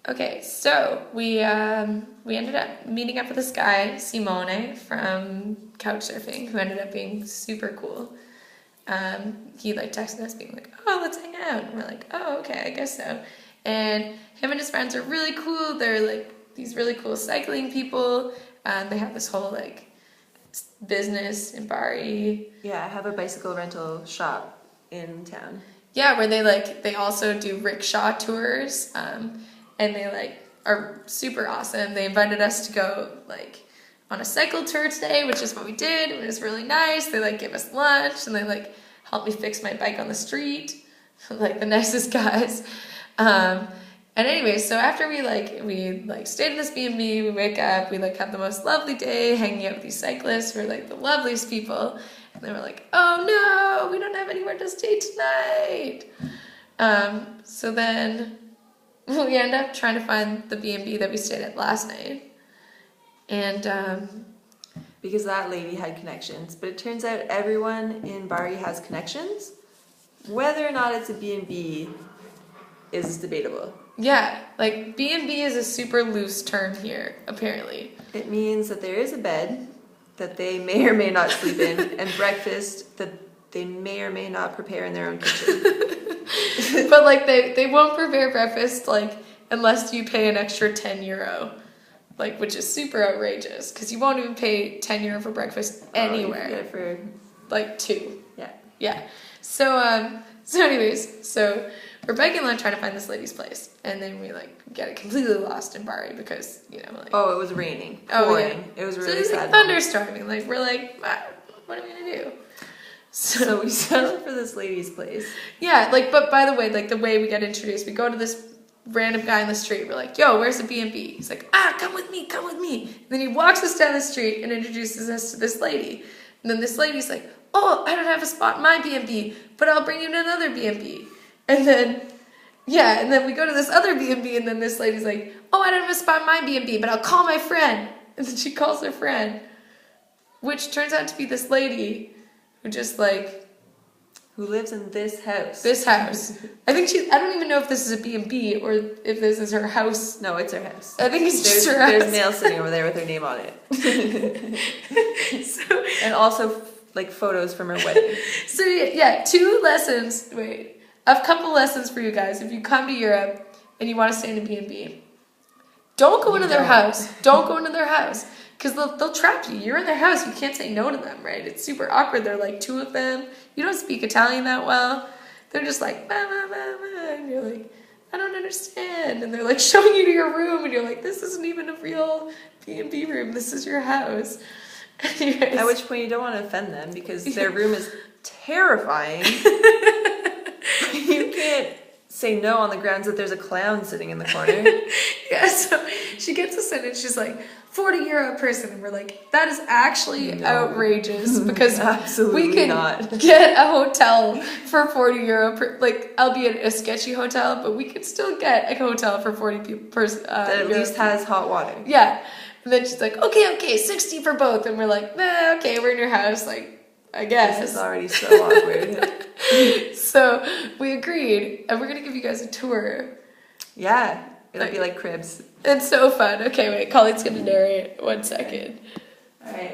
Okay, so we ended up meeting up with this guy, Simone, from Couchsurfing, who ended up being super cool. He like texted us being like, "Oh, let's hang out." And we're like, "Oh, okay, I guess so." And him and his friends are really cool. They're like these really cool cycling people. They have this whole like business in Bari. Yeah, I have a bicycle rental shop in town. Yeah, where they also do rickshaw tours. And they like are super awesome. They invited us to go like on a cycle tour today, which is what we did. It was really nice. They like gave us lunch and they like helped me fix my bike on the street. Like the nicest guys. And anyway, so after we stayed in this B&B, we wake up, we like have the most lovely day hanging out with these cyclists. We're like the loveliest people. And they were like, "Oh no, we don't have anywhere to stay tonight." So then we end up trying to find the B&B that we stayed at last night. And because that lady had connections, but it turns out everyone in Bari has connections. Whether or not it's a B&B is debatable. Yeah, like B&B is a super loose term here, apparently. It means that there is a bed that they may or may not sleep in, and breakfast that they may or may not prepare in their own kitchen. But like they won't prepare breakfast like unless you pay an extra €10, like, which is super outrageous because you won't even pay €10 for breakfast anywhere. You can get it for like 2. Yeah. So anyways, so we're begging along trying to find this lady's place, and then we like get it completely lost in Bari because like it was raining. Pouring. It was So really it was sad. like thunderstorming. Like we're like, what are we gonna do? So we settled for this lady's place. Yeah, but by the way, the way we get introduced, we go to this random guy in the street. We're like, "Yo, where's the B&B?" He's like, come with me. And then he walks us down the street and introduces us to this lady. And then this lady's like, "Oh, I don't have a spot in my B&B, but I'll bring you to another B&B." And then we go to this other B&B, and then this lady's like, "Oh, I don't have a spot in my B&B, but I'll call my friend." And then she calls her friend, which turns out to be this lady who just who lives in this house. I don't even know if this is a B&B or if this is her house. No, it's her house. I think it's just her house. There's mail sitting over there with her name on it. And also photos from her wedding. So yeah, 2 lessons. Wait, a couple lessons for you guys. If you come to Europe and you want to stay in a B&B, don't go into their house. Don't go into their house. Because they'll trap you. You're in their house. You can't say no to them, right? It's super awkward. They're like 2 of them. You don't speak Italian that well. They're just like, "Ma, ma, ma, ma," and you're like, "I don't understand." And they're like showing you to your room, and you're like, "This isn't even a real B&B room. This is your house." Anyways. At which point you don't want to offend them because their room is terrifying. You can't say no on the grounds that there's a clown sitting in the corner. Yeah, so she gets us in and she's like, €40 a person, and we're like, that is actually outrageous because Absolutely we can not. get a hotel for €40 per, albeit a sketchy hotel, but we could still get a hotel for 40 people per that at least has hot water. Yeah, and then she's like, okay, 60 for both, and we're like, nah, okay, we're in your house, I guess. This is already so awkward. So we agreed, and we're gonna give you guys a tour. Yeah, it'll be like Cribs. It's so fun. Okay, wait, Colleen's gonna narrate. 1 second. All right.